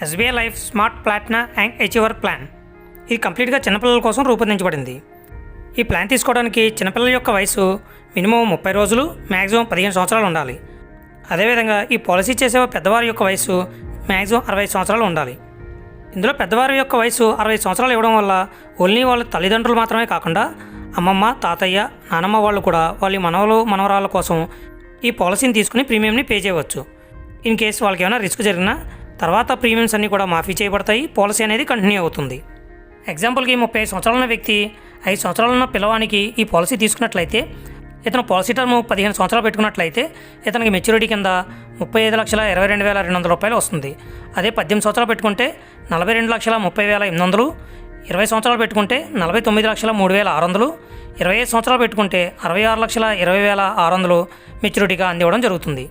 SBI life smart platina young achiever plan. ఇది కంప్లీట్గా చిన్నపిల్లల కోసం రూపొందించబడింది. ఈ ప్లాన్ తీసుకోవడానికి చిన్నపిల్లల యొక్క వయసు మినిమం 30 రోజులు, మ్యాక్సిమం 15 సంవత్సరాలు ఉండాలి. అదేవిధంగా ఈ పాలసీ చేసే పెద్దవారి యొక్క వయసు మ్యాక్సిమం 65 సంవత్సరాలు ఉండాలి. ఇందులో పెద్దవారి యొక్క వయసు 65 సంవత్సరాలు ఇవ్వడం వల్ల ఓన్లీ వాళ్ళ తల్లిదండ్రులు మాత్రమే కాకుండా అమ్మమ్మ, తాతయ్య, నానమ్మ వాళ్ళు కూడా వాళ్ళ మనవలు, మనవరాళ్ళ కోసం ఈ పాలసీని తీసుకుని ప్రీమియంని పే చేయవచ్చు. ఇన్ కేస్ వాళ్ళకి ఏమైనా రిస్క్ జరిగినా తర్వాత ప్రీమియమ్స్ అన్నీ కూడా మాఫీ చేయబడతాయి. పాలసీ అనేది కంటిన్యూ అవుతుంది. ఎగ్జాంపుల్కి 35 సంవత్సరాల ఉన్న వ్యక్తి 5 సంవత్సరాలు ఉన్న పిల్లవానికి ఈ పాలసీ తీసుకున్నట్లయితే ఇతను పాలసీ టర్మ్ 15 సంవత్సరాలు పెట్టుకున్నట్లయితే ఇతనికి మెచ్యూరిటీ కింద 35,22,200 రూపాయలు వస్తుంది. అదే 18 సంవత్సరాలు పెట్టుకుంటే 42,30,800, 20 సంవత్సరాలు పెట్టుకుంటే 49,03,600, 25 సంవత్సరాలు పెట్టుకుంటే 66,20,600 మెచ్యూరిటీగా అందివ్వడం జరుగుతుంది.